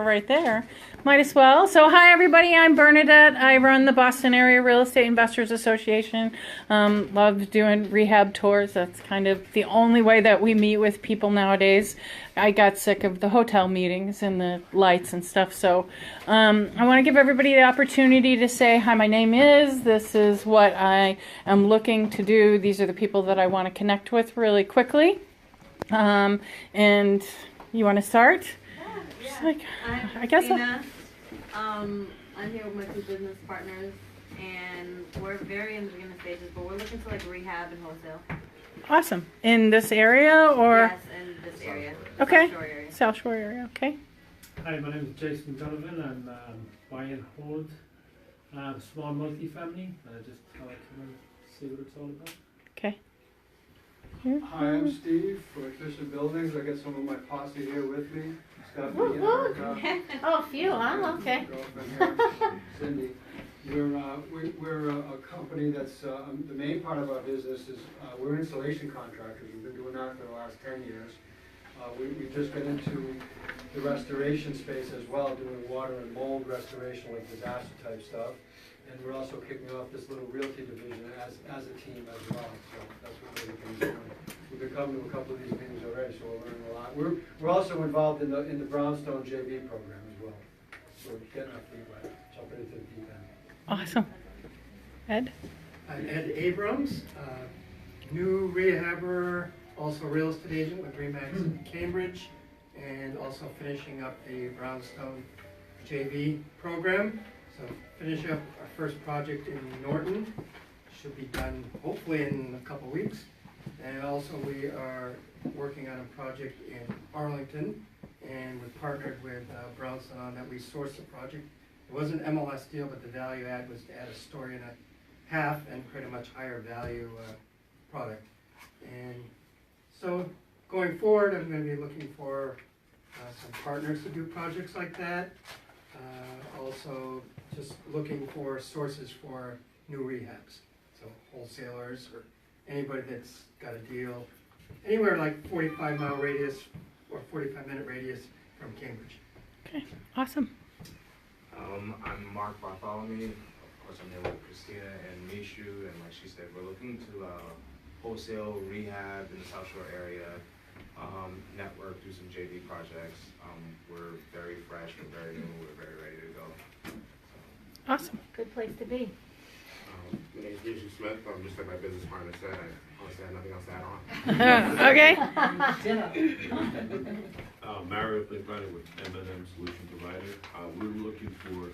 right there. Might as well. So hi everybody, I'm Bernadette. I run the Boston Area Real Estate Investors Association. Love doing rehab tours. That's kind of the only way that we meet with people nowadays. I got sick of the hotel meetings and the lights and stuff. So I want to give everybody the opportunity to say, hi, my name is, this is what I am looking to do. These are the people that I want to connect with really quickly. And you want to start? Yeah. Like, I'm I guess Christina. I'm here with my two business partners, and we're very in the beginning stages, but we're looking to like rehab and wholesale. Awesome. In this area or? Yes, in this area. Okay. South Shore area. South Shore area. Okay. Hi, my name is Jason Donovan. I'm buy and hold small multifamily. Just come and see what it's all about. Okay. Hi, I'm Steve for Efficient Buildings. I got some of my posse here with me. Stephanie and Erica. Oh, phew. Oh, okay. Girlfriend here, Cindy. We're a company that's, the main part of our business is, we're installation contractors. We've been doing that for the last 10 years. We've just been into the restoration space as well, doing water and mold restoration, like disaster type stuff. And we're also kicking off this little realty division as a team as well. So that's what we've been doing. We've been coming to a couple of these meetings already, so we're learning a lot. We're also involved in the Brownstone JV program as well. So we're getting our feet wet, jumping into the deep end. Awesome. Ed? I'm Ed Abrams, new rehabber, also real estate agent with Remax in Cambridge, and also finishing up the Brownstone JV program. So finish up our first project in Norton. Should be done hopefully in a couple weeks. And also we are working on a project in Arlington, and we've partnered with Brownstone on that. We sourced the project. It was an MLS deal, but the value add was to add a story and a half and create a much higher value product. And so going forward, I'm going to be looking for some partners to do projects like that. Also just looking for sources for new rehabs. So wholesalers or anybody that's got a deal anywhere like 45-mile radius or 45-minute radius from Cambridge. Okay. Awesome. I'm Mark Bartholomew. Of course, I'm here with Christina and Mishu, and like she said, we're looking to wholesale rehab in the South Shore area, network, do some JV projects. We're very fresh, we're very new, we're very ready to go. Awesome. Good place to be. My name is Mishu Smith. Just like my business partner said, I honestly have nothing else to add on. Okay. Mario Playfighter with M&M Solution Provider. We're looking for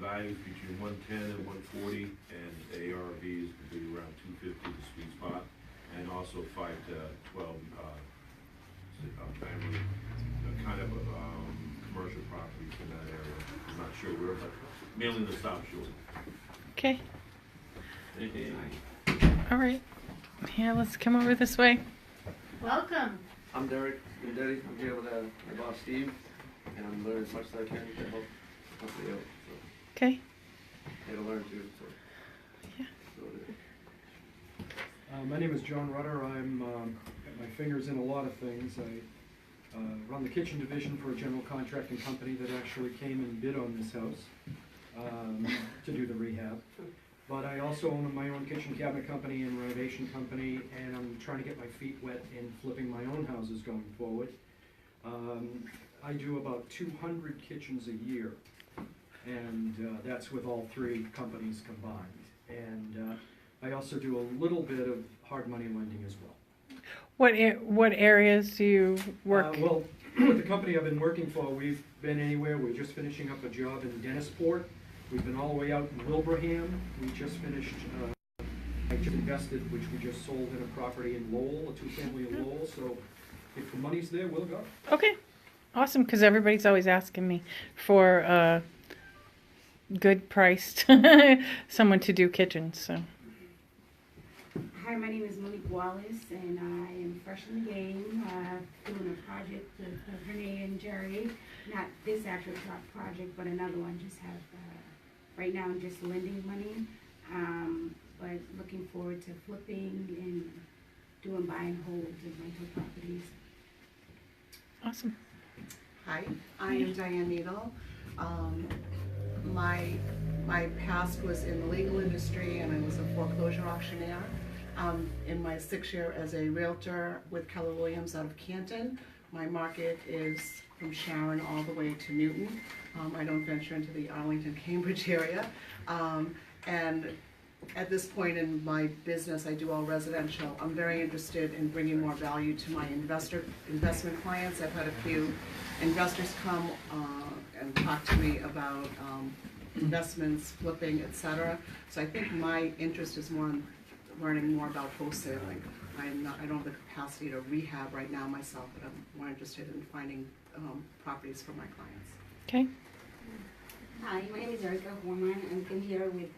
values between 110 and 140, and the ARVs would be around 250, the sweet spot, and also 5 to 12 family, kind of commercial properties in that area. I'm not sure where, but mainly the South Shore. Okay. All right. Yeah, let's come over this way. Welcome. I'm Derek Daddy. I'm here with my boss Steve, and I'm learning as much as I can to help the company out. So Okay. here to learn too. So. Yeah. My name is John Rutter. I'm got my fingers in a lot of things. I run the kitchen division for a general contracting company that actually came and bid on this house to do the rehab. But I also own my own kitchen cabinet company and renovation company, and I'm trying to get my feet wet in flipping my own houses going forward. I do about 200 kitchens a year, and that's with all three companies combined. And I also do a little bit of hard money lending as well. What areas do you work? Well, with the company I've been working for, we've been anywhere. We're just finishing up a job in Dennisport. We've been all the way out in Wilbraham. We just finished, I just invested, which we just sold in a property in Lowell, a two-family in Lowell. So if the money's there, we'll go. Okay. Awesome, because everybody's always asking me for good priced someone to do kitchens. So. Hi, my name is Monique Wallace, and I am fresh in the game, doing a project with Renee and Jerry. Not this actual project, but another one. Just have, right now I'm just lending money, but looking forward to flipping and doing buy and holds of rental properties. Awesome. Hi, I am Diane Needle. My past was in the legal industry, and I was a foreclosure auctioneer. In my 6th year as a realtor with Keller Williams out of Canton, my market is from Sharon all the way to Newton. I don't venture into the Arlington, Cambridge area. And at this point in my business, I do all residential. I'm very interested in bringing more value to my investment clients. I've had a few investors come and talk to me about investments, flipping, etc. So I think my interest is more in learning more about wholesaling. I don't have the capacity to rehab right now myself, but I'm more interested in finding properties for my clients. Okay. Hi, my name is Erica Horman. I'm here with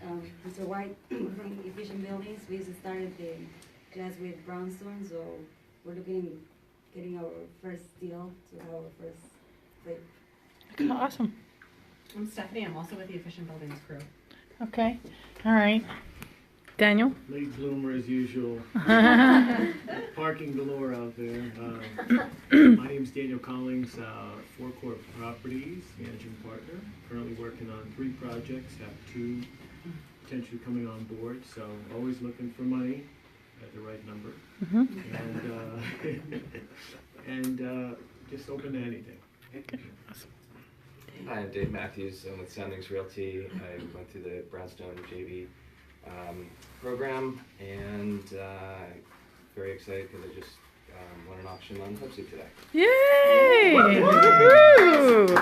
Mr. White from Efficient Buildings. We just started the class with Brownstone, so we're looking getting our first deal to have our first flip. Okay, awesome. I'm Stephanie. I'm also with the Efficient Buildings crew. Okay. All right. Daniel? Late bloomer as usual. Parking galore out there. My name's Daniel Collins, Forecourt Properties, managing partner. Currently working on 3 projects, have 2 potentially coming on board, so always looking for money at the right number. And just open to anything. Hi, I'm Dave Matthews. I'm with Soundings Realty. I went through the Brownstone JV program, and very excited because I just won an auction on Hubsy today. Yay! Woo!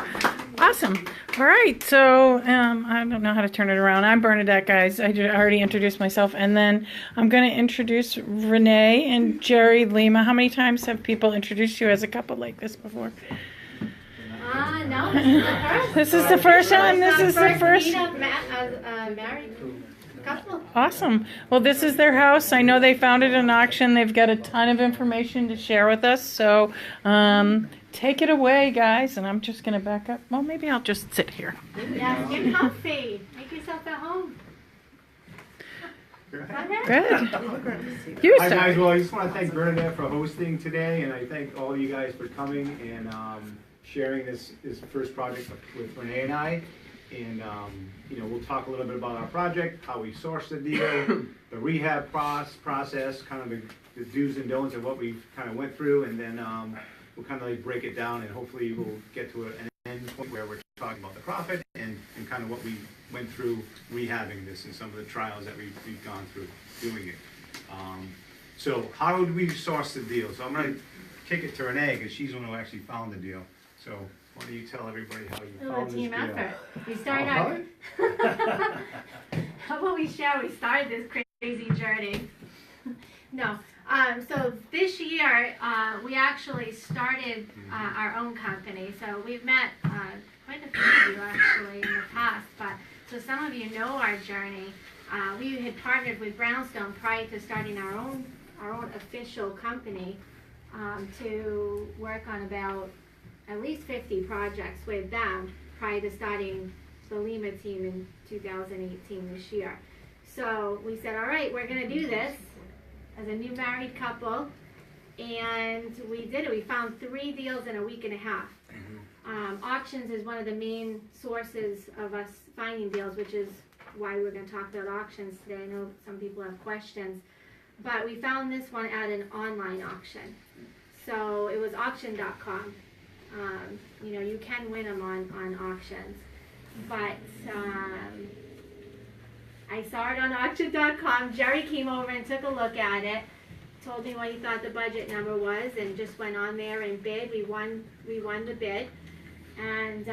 Awesome. All right, so I don't know how to turn it around. I'm Bernadette, guys. I already introduced myself, and then I'm going to introduce Renee and Jerry Lima. How many times have people introduced you as a couple like this before? No, this is the first time. This is the first. Married couple. Awesome. Well, this is their house. I know they found it in an auction. They've got a ton of information to share with us. So take it away, guys. And I'm just going to back up. Well, maybe I'll just sit here. Yes, get comfy. Make yourself at home. Good. Hi guys, well I just want to thank Bernadette for hosting today, and I thank all you guys for coming and sharing this first project with Renee and I. And you know, we'll talk a little bit about our project, how we sourced the deal, the rehab process, kind of the do's and don'ts of what we kind of went through, and then we'll kind of like break it down, and hopefully we'll get to an end point where we're talking about the profit and kind of what we went through rehabbing this and some of the trials that we've gone through doing it. So how did we source the deal? So I'm going to kick it to Renee because she's the one who actually found the deal. So why don't you tell everybody how you found this deal? Team effort. We started out. How about we share? We started this crazy journey. No. So this year, we actually started our own company. So we've met quite a few of you actually in the past. But so some of you know our journey. We had partnered with Brownstone prior to starting our own official company to work on about at least 50 projects with them prior to starting the Lima team in 2018 this year. So we said, all right, we're going to do this as a new married couple, and we did it. We found 3 deals in a week and a half. Auctions is one of the main sources of us finding deals, which is why we're going to talk about auctions today. I know some people have questions, but we found this one at an online auction. So it was auction.com. You know, you can win them on auctions, but I saw it on auction.com. Jerry came over and took a look at it, told me what he thought the budget number was, and just went on there and bid. We won the bid, and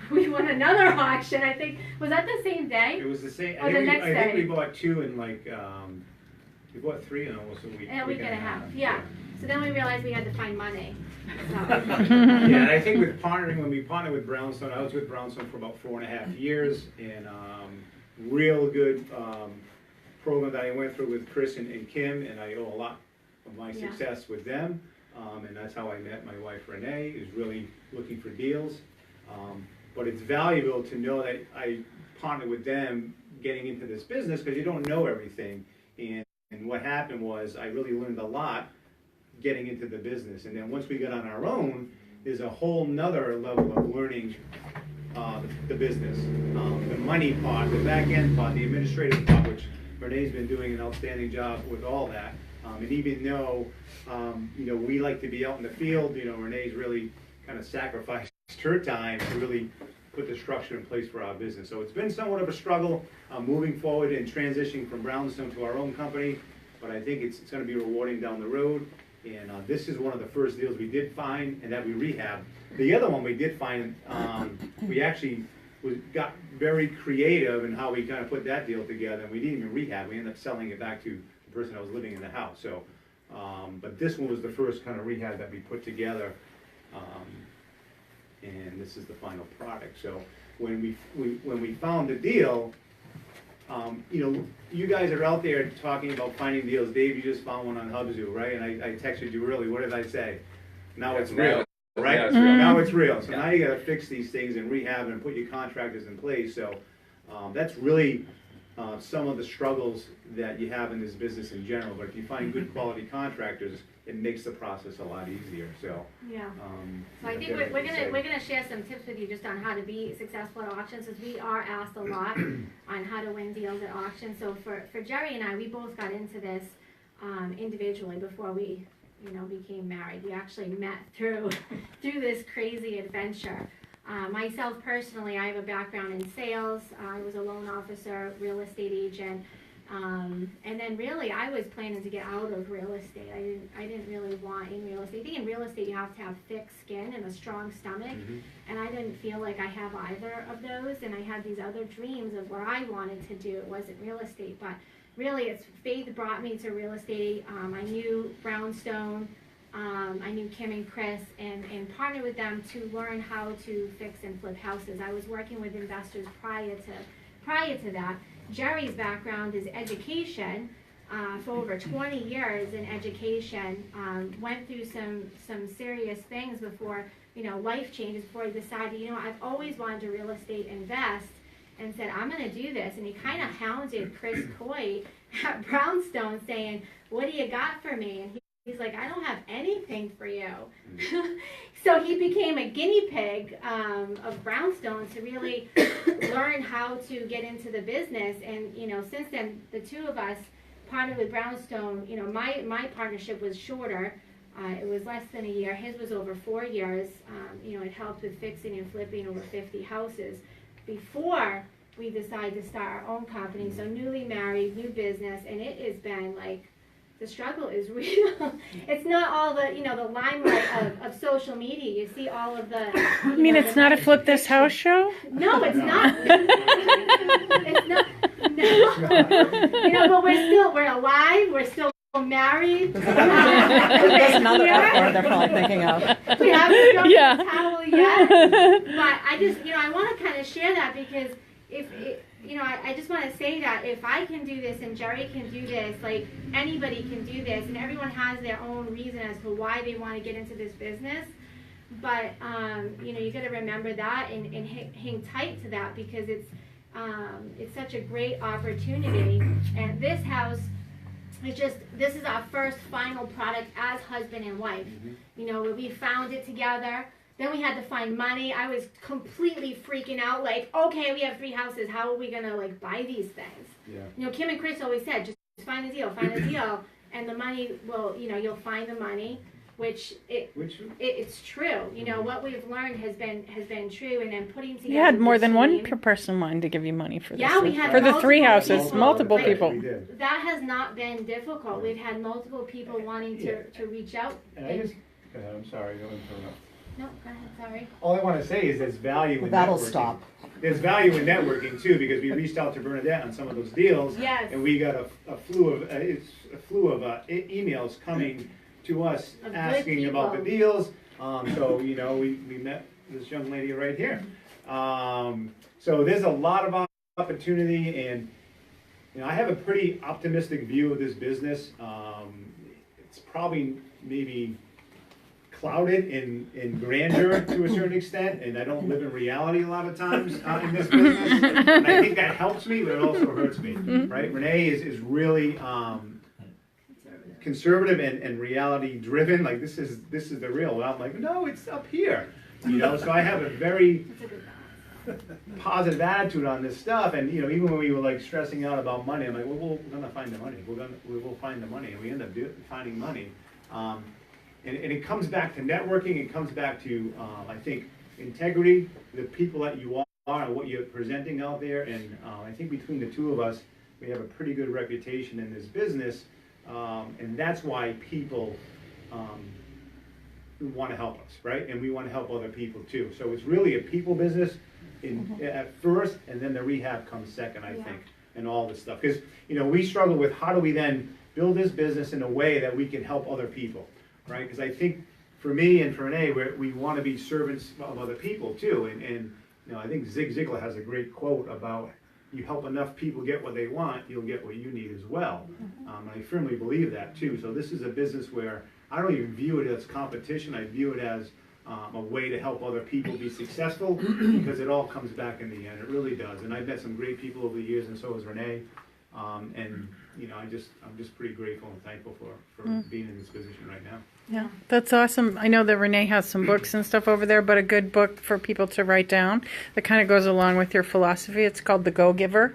we won another auction. I think, was that the same day? It was the same. Or the next day? I think we bought 2 in like we bought 3 in almost a week. A week and a half. Yeah. So then we realized we had to find money. So. Yeah, and I think with partnering, when we partnered with Brownstone, I was with Brownstone for about 4.5 years, and real good program that I went through with Chris and Kim, and I owe a lot of my success with them, and that's how I met my wife Renee, who's really looking for deals. But it's valuable to know that I partnered with them getting into this business because you don't know everything, and what happened was I really learned a lot getting into the business, and then once we got on our own, there's a whole nother level of learning the business. The money part, the back end part, the administrative part, which Renee's been doing an outstanding job with all that. And even though, we like to be out in the field, Renee's really kind of sacrificed her time to really put the structure in place for our business. So it's been somewhat of a struggle moving forward and transitioning from Brownstone to our own company, but I think it's going to be rewarding down the road. And this is one of the first deals we did find and that we rehab. The other one we did find, we actually got very creative in how we kind of put that deal together, and we didn't even rehab. We ended up selling it back to the person that was living in the house. So, but this one was the first kind of rehab that we put together, and this is the final product. So when we found the deal, you guys are out there talking about finding deals. Dave, you just found one on Hubzoo, right? And I texted you early. What did I say? Now it's real. Right? Yeah, it's real. Now it's real. So now you got to fix these things and rehab and put your contractors in place. So that's really some of the struggles that you have in this business in general. But if you find good quality contractors, it makes the process a lot easier. So yeah. So I think we're gonna share some tips with you just on how to be successful at auctions, because we are asked a lot on how to win deals at auctions. So for Jerry and I, we both got into this individually before we became married. We actually met through this crazy adventure. Myself personally, I have a background in sales. I was a loan officer, real estate agent, and then really I was planning to get out of real estate. I didn't really want in real estate. I think in real estate you have to have thick skin and a strong stomach, and I didn't feel like I have either of those. And I had these other dreams of what I wanted to do. It wasn't real estate, but really, it's faith brought me to real estate. I knew Brownstone, I knew Kim and Chris, and partnered with them to learn how to fix and flip houses. I was working with investors prior to that. Jerry's background is education. For over 20 years in education, went through some serious things before, life changes, before he decided, I've always wanted to real estate invest, and said, I'm going to do this. And he kind of hounded Chris Coy at Brownstone saying, what do you got for me? And he's like, I don't have anything for you. So he became a guinea pig of Brownstone to really learn how to get into the business. And, since then, the two of us partnered with Brownstone. My partnership was shorter. It was less than a year. His was over 4 years. It helped with fixing and flipping over 50 houses before we decided to start our own company. So newly married, new business, and it has been like, the struggle is real. It's not all the, the limelight of social media. You see all of the... You mean it's not a Flip This House show? No, it's not. It's not. No. But we're alive. We're still married. That's another word they're probably thinking of. We haven't thrown the towel yet. But I just, I want to kind of share that, because I just want to say that if I can do this and Jerry can do this, like anybody can do this, and everyone has their own reason as to why they want to get into this business. But you got to remember that and hang tight to that, because it's such a great opportunity. And this house, this is our first final product as husband and wife. We found it together. Then we had to find money. I was completely freaking out, like, okay, we have 3 houses. How are we going to, buy these things? Yeah. Kim and Chris always said, just find a deal, and the money will, you'll find the money, which it's true. What we've learned has been true, and then putting together. You had more than one person wanting to give you money for this. Yeah, we had for the 3 houses, people, multiple people. That has not been difficult. We've had multiple people wanting to reach out. And I'm sorry, don't interrupt. No, go ahead, sorry. All I want to say is there's value in that'll networking. Stop. There's value in networking too, because we reached out to Bernadette on some of those deals, yes. And we got a slew of emails coming to us asking about the deals. So we met this young lady right here. So there's a lot of opportunity, and I have a pretty optimistic view of this business. It's probably maybe clouded in grandeur to a certain extent, and I don't live in reality a lot of times in this business. And I think that helps me, but it also hurts me, right? Renee is really conservative and reality driven, like this is the real. I'm like, no, it's up here, you know. So I have a very positive attitude on this stuff, and you know, even when we were like stressing out about money, I'm like, well, we're gonna find the money. We will find the money, and we end up finding money. And it comes back to networking. It comes back to I think integrity, the people that you are, and what you're presenting out there. And I think between the two of us, we have a pretty good reputation in this business, and that's why people want to help us, right? And we want to help other people too. So it's really a people business at first, and then the rehab comes second, I think, and all this stuff. Because you know, we struggle with how do we then build this business in a way that we can help other people, right? Because I think for me and for Renee, we want to be servants of other people too. And you know, I think Zig Ziglar has a great quote about, you help enough people get what they want, you'll get what you need as well. I firmly believe that too. So this is a business where I don't even view it as competition. I view it as a way to help other people be successful, because it all comes back in the end. It really does. And I've met some great people over the years, and so has Renee. And you know, I'm just pretty grateful and thankful for being in this position right now. Yeah, that's awesome. I know that Renee has some books and stuff over there, but a good book for people to write down that kind of goes along with your philosophy. It's called The Go-Giver.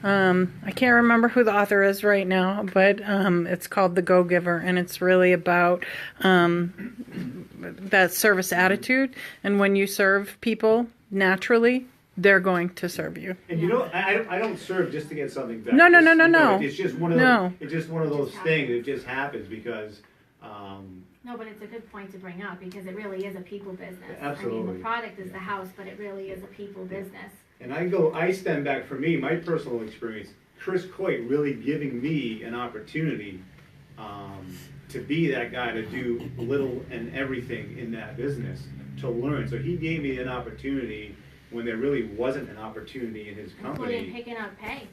I can't remember who the author is right now, but it's called The Go-Giver, and it's really about that service attitude. And when you serve people naturally, they're going to serve you. And you know, I don't serve just to get something back. No. It's just one of those, it's just one of those things. It just happens because. No, but it's a good point to bring up, because it really is a people business. Absolutely. I mean, the product is the house, but it really is a people business. And I stand back, for me, my personal experience, Chris Coit really giving me an opportunity to be that guy to do little and everything in that business, to learn. So he gave me an opportunity when there really wasn't an opportunity in his company. Including picking up pay.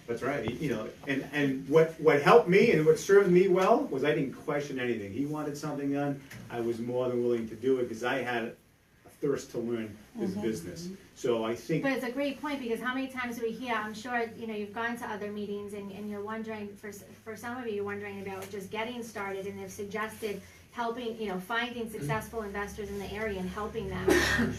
That's right. You know, and what helped me and what served me well was I didn't question anything. He wanted something done, I was more than willing to do it, because I had a thirst to learn this business. So I think. But it's a great point, because how many times do we hear? I'm sure you know you've gone to other meetings and you're wondering, for some of you, you're wondering about just getting started, and they've suggested helping, you know, finding successful investors in the area and helping them,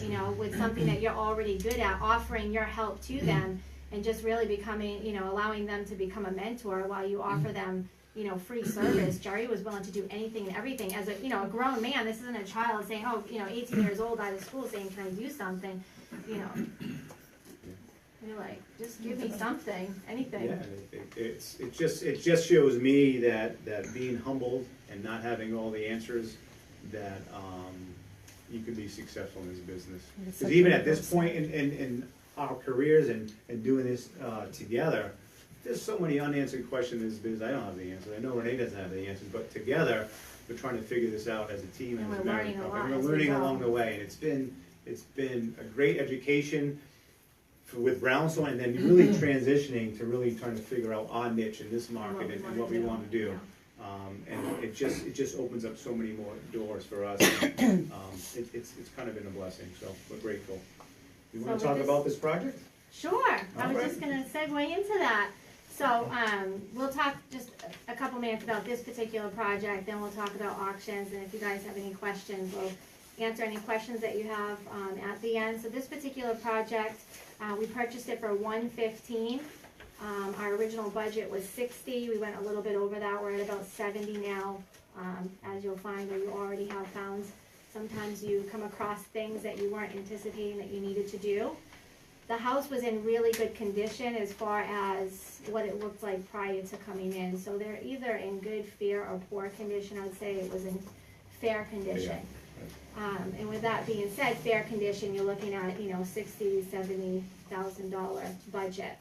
you know, with something that you're already good at, offering your help to them. And just really becoming, you know, allowing them to become a mentor while you offer them, you know, free service. Jerry was willing to do anything and everything. As a, you know, a grown man, this isn't a child saying, oh, you know, 18 years old out of school saying, can I do something? You know, you're like, just give me something, anything. Yeah, it just shows me that being humbled and not having all the answers, that you can be successful in this business. Because even at this point in our careers and doing this together, there's so many unanswered questions in this business. I don't have the answers. I know Renee doesn't have the answers, but together we're trying to figure this out as a team and as a married couple. And we're learning along the way, and it's been a great education with Brownstone, and then really transitioning to really trying to figure out our niche in this market and what we want to do. And it just opens up so many more doors for us. And, it's kind of been a blessing, so we're grateful. You want to talk about this project? Sure. I was just going to segue into that. So we'll talk just a couple minutes about this particular project, then we'll talk about auctions, and if you guys have any questions, we'll answer any questions that you have at the end. So this particular project, we purchased it for $115. Our original budget was $60. We went a little bit over that. We're at about $70 now, as you'll find, or you already have found. Sometimes you come across things that you weren't anticipating that you needed to do. The house was in really good condition as far as what it looked like prior to coming in. So they're either in good, fair, or poor condition. I would say it was in fair condition. And with that being said, fair condition, you're looking at, you know, $60,000, $70,000 budget.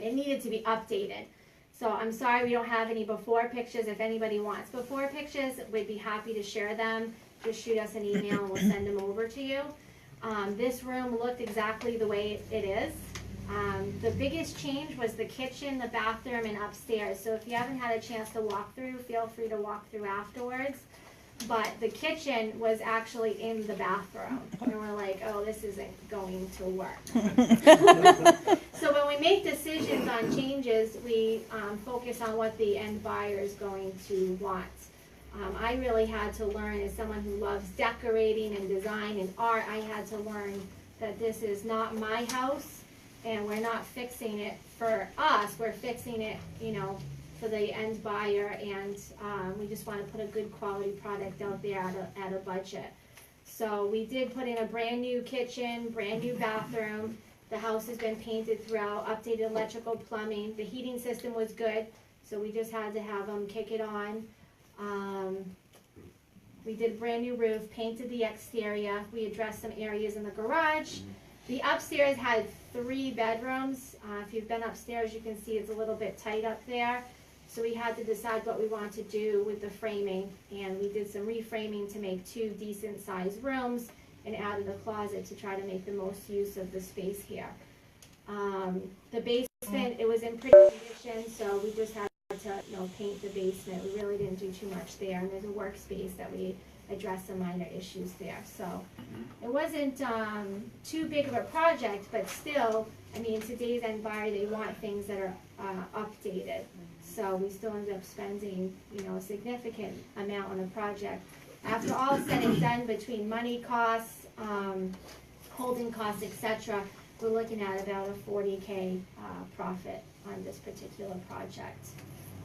It needed to be updated. So I'm sorry we don't have any before pictures. If anybody wants before pictures, we'd be happy to share them. Just shoot us an email and we'll send them over to you. This room looked exactly the way it is. The biggest change was the kitchen, the bathroom, and upstairs. So if you haven't had a chance to walk through, feel free to walk through afterwards. But the kitchen was actually in the bathroom. And we're like, oh, this isn't going to work. So when when we make decisions on changes, we focus on what the end buyer is going to want. I really had to learn, as someone who loves decorating and design and art, I had to learn that this is not my house, and we're not fixing it for us, we're fixing it, you know, for the end buyer, and we just want to put a good quality product out there at a budget. So we did put in a brand new kitchen, brand new bathroom. The house has been painted throughout, updated electrical, plumbing. The heating system was good, so we just had to have them kick it on. We did brand new roof, painted the exterior. We addressed some areas in the garage. The upstairs had 3 bedrooms. If you've been upstairs, you can see it's a little bit tight up there. So we had to decide what we want to do with the framing, and we did some reframing to make 2 decent sized rooms and added a closet to try to make the most use of the space here. The basement, it was in pretty condition, so we just had to, you know, paint the basement. We really didn't do too much there, and there's a workspace that we addressed some minor issues there. So it wasn't too big of a project, but still, I mean, today's end buyer, they want things that are updated. So we still ended up spending, you know, a significant amount on the project. After all said and done, between money costs, holding costs, etc., we're looking at about a $40K profit on this particular project.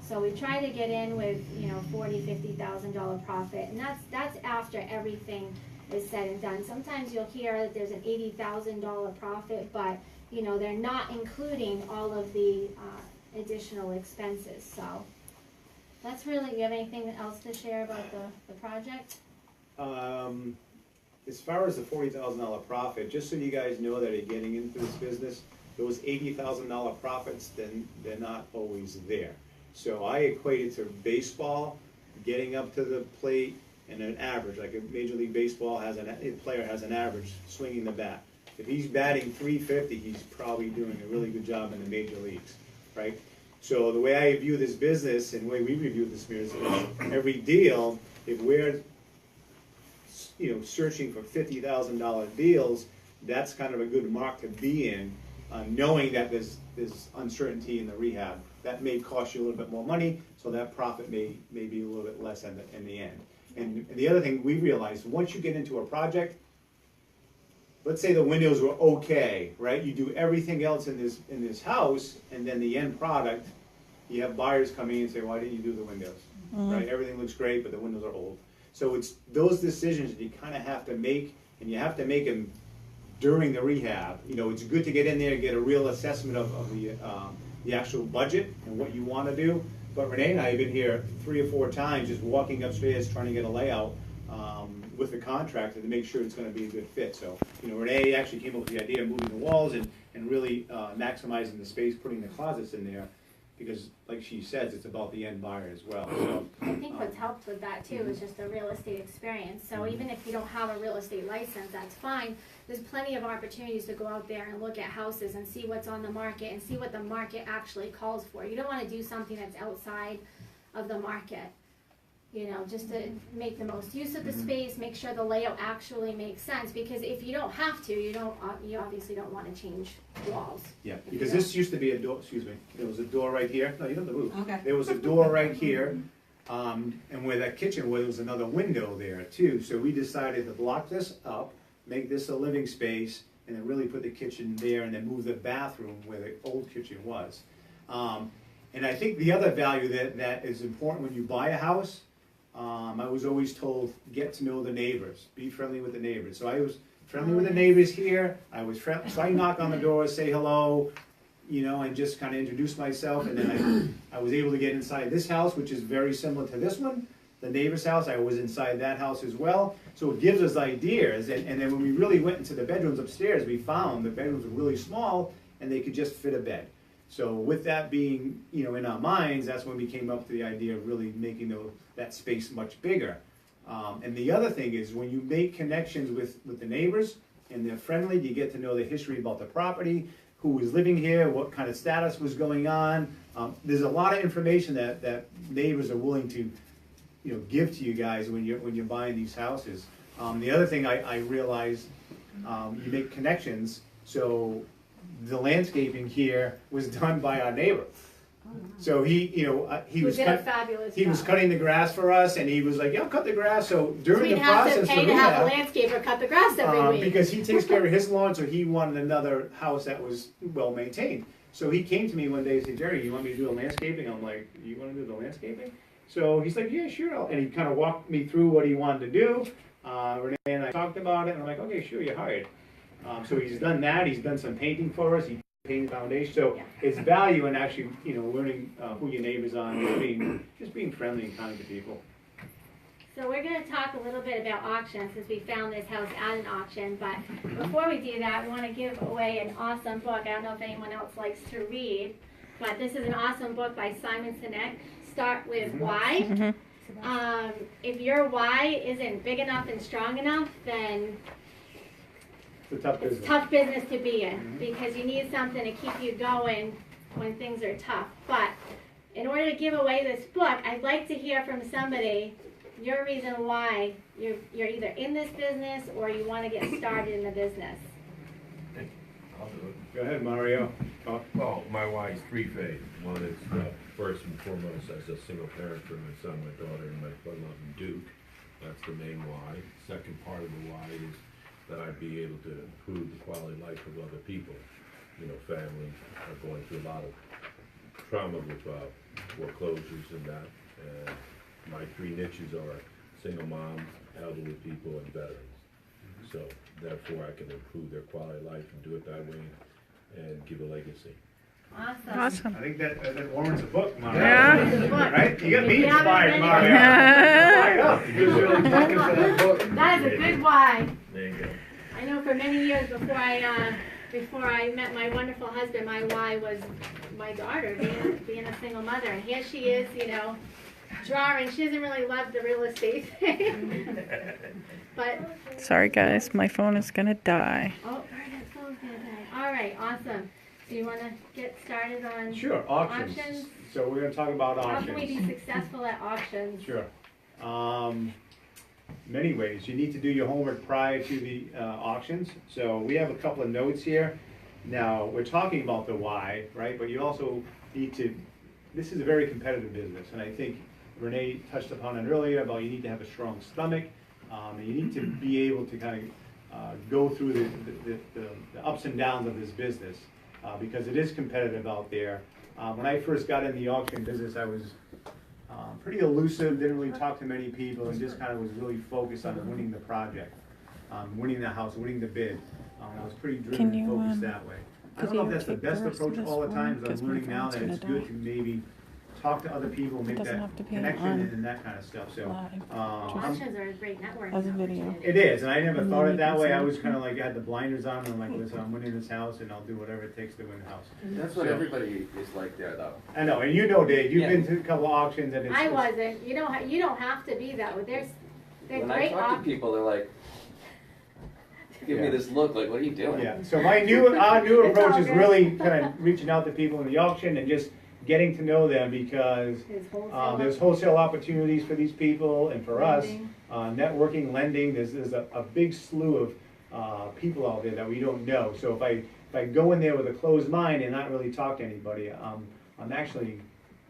So we try to get in with, you know, $40,000, $50,000 profit, and that's after everything is said and done. Sometimes you'll hear that there's an $80,000 profit, but you know, they're not including all of the additional expenses. So that's really, you have anything else to share about the project? As far as the $40,000 profit, just so you guys know that are getting into this business, those $80,000 profits, then they're not always there. So I equate it to baseball, getting up to the plate, and an average, like a Major League Baseball has a player has an average swinging the bat. If he's batting .350, he's probably doing a really good job in the major leagues, right? So the way I view this business and the way we review this business is every deal, if we're, you know, searching for $50,000 deals, that's kind of a good mark to be in, knowing that there's uncertainty in the rehab. That may cost you a little bit more money, so that profit may be a little bit less in the end. And the other thing we realized, once you get into a project, let's say the windows were okay, right? You do everything else in this house, and then the end product, you have buyers coming in and say, why didn't you do the windows? Right? Everything looks great, but the windows are old. So it's those decisions that you kind of have to make, and you have to make them during the rehab. You know, it's good to get in there and get a real assessment of the actual budget and what you want to do. But Renee and I have been here 3 or 4 times just walking upstairs trying to get a layout with the contractor to make sure it's going to be a good fit. So, you know, Renee actually came up with the idea of moving the walls and really maximizing the space, putting the closets in there, because like she says, it's about the end buyer as well. So, I think what's helped with that too is just the real estate experience. So even if you don't have a real estate license, that's fine. There's plenty of opportunities to go out there and look at houses and see what's on the market and see what the market actually calls for. You don't want to do something that's outside of the market, you know, just to make the most use of the space, make sure the layout actually makes sense, because if you don't have to, you obviously don't want to change walls. Yeah, because this used to be a door, excuse me, there was a door right here. No, you don't have to move. Okay. There was a door right here, and where that kitchen was, there was another window there too. So we decided to block this up, make this a living space, and then really put the kitchen there, and then move the bathroom where the old kitchen was. And I think the other value that is important when you buy a house, I was always told, get to know the neighbors, be friendly with the neighbors. So I was friendly with the neighbors here. So I knock on the door, say hello, you know, and just kind of introduce myself. And then I was able to get inside this house, which is very similar to this one. The neighbor's house, I was inside that house as well. So it gives us ideas. And then when we really went into the bedrooms upstairs, we found the bedrooms were really small and they could just fit a bed. So with that being, you know, in our minds, that's when we came up with the idea of really making that space much bigger. And the other thing is, when you make connections with the neighbors and they're friendly, you get to know the history about the property, who was living here, what kind of status was going on. There's a lot of information that neighbors are willing to, you know, give to you guys when you're buying these houses. The other thing I realized, you make connections. So the landscaping here was done by our neighbor. So he, he was did a fabulous he was job. cutting the grass for us, and he was like, "Yeah, I'll cut the grass." So during We'd the have process, to pay to have a landscaper cut the grass every week. because he takes care of his lawn, so he wanted another house that was well maintained. So he came to me one day and said, "Jerry, you want me to do the landscaping?" I'm like, "You want to do the landscaping?" So he's like, "Yeah, sure." And he kind of walked me through what he wanted to do. Renee and I talked about it, and I'm like, "Okay, sure, you're hired." So he's done that. He's done some painting for us. He painted the foundation. So it's value in actually, learning who your neighbors are, and just being friendly and kind to people. So we're going to talk a little bit about auctions since we found this house at an auction. But before we do that, we want to give away an awesome book. I don't know if anyone else likes to read, but this is an awesome book by Simon Sinek. Start with why. If your why isn't big enough and strong enough, then it's tough business to be in, because you need something to keep you going when things are tough. But in order to give away this book, I'd like to hear from somebody your reason why you're either in this business or you want to get started in the business. I'll do it. Go ahead, Mario. Well, my why is three-phase. One is first and foremost as a single parent for my son, my daughter, and my beloved Duke. That's the main why. Second part of the why is that I'd be able to improve the quality of life of other people. Families are going through a lot of trauma with foreclosures and that. And my three niches are single moms, elderly people, and veterans. So therefore, I can improve their quality of life and do it that way and give a legacy. Awesome. I think that warrants a book, Mario. Yeah. Right? You got me inspired, Mario. That is a good why. There you go. I know for many years before I met my wonderful husband, my why was my daughter, being a single mother. And here she is, drawing. She doesn't really love the real estate thing. But Sorry, guys, my phone is gonna die. oh, that phone's gonna die. All right, awesome. So you want to get started on Sure, auctions. So we're going to talk about auctions. How can we be successful at auctions? Sure. Many ways. You need to do your homework prior to the auctions. So we have a couple of notes here. Now, we're talking about the why, right? But you also need to, this is a very competitive business. And I think Renee touched upon it earlier about you need to have a strong stomach. And you need to be able to kind of go through the ups and downs of this business. Because it is competitive out there. When I first got in the auction business, I was pretty elusive, didn't really talk to many people, and just kind of was really focused on winning the project, winning the house, winning the bid. I was pretty driven and focused that way. I don't know if that's the best approach all the time, but I'm learning now that it's good to maybe talk to other people, make that connection and that kind of stuff. So auctions are a great network. As a video. it is, and I never thought it that way. I was kind of like, I had the blinders on, and I'm like, listen, I'm winning this house, and I'll do whatever it takes to win the house. That's what everybody is like there, though. I know, and Dave, you've been to a couple of auctions, and I wasn't. You don't have to be that way. They're When great I talk to people, they're like, give me this look, like, what are you doing? Yeah, so our new approach is really kind of reaching out to people in the auction and just getting to know them, because there's wholesale opportunities for these people and for us, networking, lending. There's a big slew of people out there that we don't know. So if I go in there with a closed mind and not really talk to anybody, I'm actually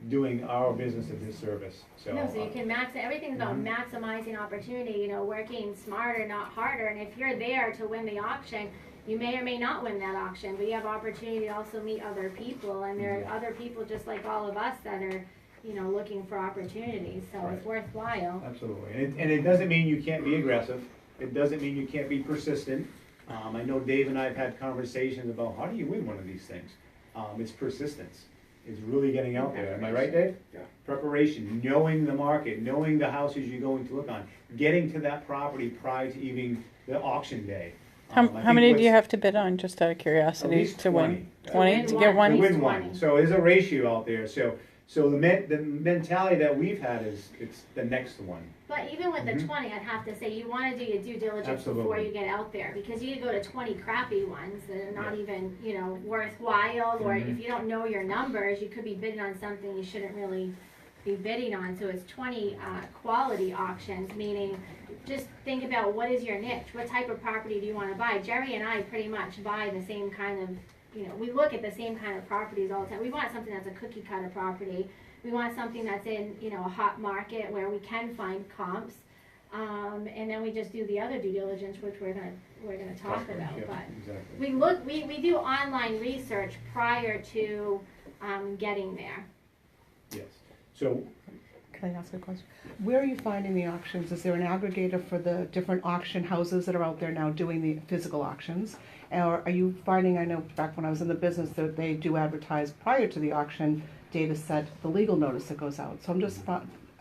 doing our business a disservice. So you can everything's about maximizing opportunity, working smarter, not harder. And if you're there to win the auction, you may or may not win that auction, but you have opportunity to also meet other people, and there are other people just like all of us that are, looking for opportunities. So it's worthwhile. Absolutely, and it doesn't mean you can't be aggressive. It doesn't mean you can't be persistent. I know Dave and I have had conversations about how do you win one of these things. It's persistence. It's really getting out there. Am I right, Dave? Yeah. Preparation, knowing the market, knowing the houses you're going to look on, getting to that property prior to even the auction day. How many do you have to bid on, just out of curiosity, to win? 20 to get one? To win one. So there's a ratio out there. So the mentality that we've had is it's the next one. But even with the 20, I'd have to say you want to do your due diligence before you get out there, because you go to 20 crappy ones that are not even, worthwhile, or if you don't know your numbers, you could be bidding on something you shouldn't really be bidding on. So it's 20 quality auctions, meaning just think about what is your niche, what type of property do you want to buy. Jerry and I pretty much buy the same kind of you know, we look at the same kind of properties all the time. We want something that's a cookie cutter property. We want something that's in, you know, a hot market where we can find comps. And then we just do the other due diligence, which we're gonna talk about. Yeah, But exactly. we do online research prior to getting there. Yes. So, Can I ask a question? Where are you finding the auctions? Is there an aggregator for the different auction houses that are out there now doing the physical auctions? Or are you finding, I know back when I was in the business, that they do advertise prior to the auction data set, the legal notice that goes out. So I'm just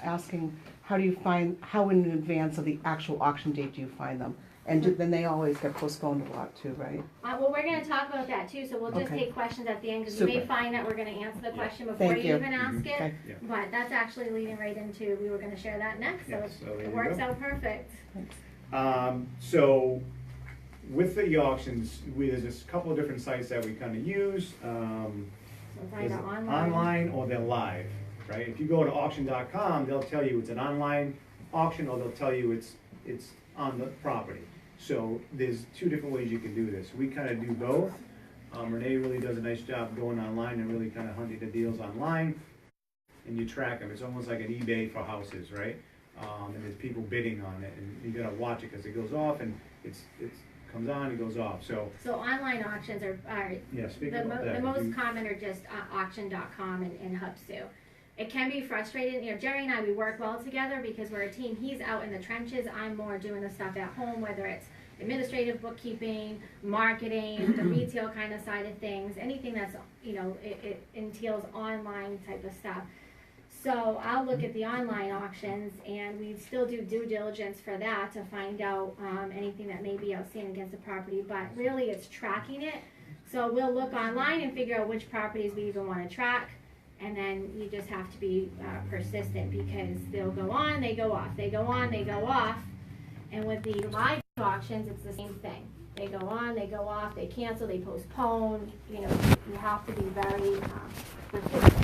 asking, how do you find, how in advance of the actual auction date do you find them? And then they always get postponed a lot too, right? Well, we're going to talk about that too, so we'll just Okay. take questions at the end, because you may Super. find that we're going to answer the question before Thank you you. even ask it. Okay. Yeah. But that's actually leading right into, we were going to share that next, so Yes, so there it you works go. out perfect. So with the auctions, there's just a couple of different sites that we kind of use. So find Is out it online. online or they're live, right? If you go to auction.com, they'll tell you it's an online auction, or they'll tell you it's on the property. So there's two different ways you can do this. We kind of do both. Renee really does a nice job going online and really kind of hunting the deals online, and you track them. It's almost like an eBay for houses, right? And there's people bidding on it, and you gotta watch it because it goes off, and it's comes on, it goes off. So So online auctions are yeah, speaking the about that, most if you- common are just auction.com and Hubsu. It can be frustrating, you know, Jerry and I, we work well together because we're a team. He's out in the trenches, I'm more doing the stuff at home, whether it's administrative bookkeeping, marketing, the retail kind of side of things, anything that's, you know, it entails online type of stuff. So I'll look at the online auctions, and we still do due diligence for that to find out anything that may be outstanding against the property, but really it's tracking it. So we'll look online and figure out which properties we even want to track, and then you just have to be persistent, because they'll go on, they go off, they go on, they go off. And with the live auctions, it's the same thing. They go on, they go off, they cancel, they postpone. You know, you have to be very persistent.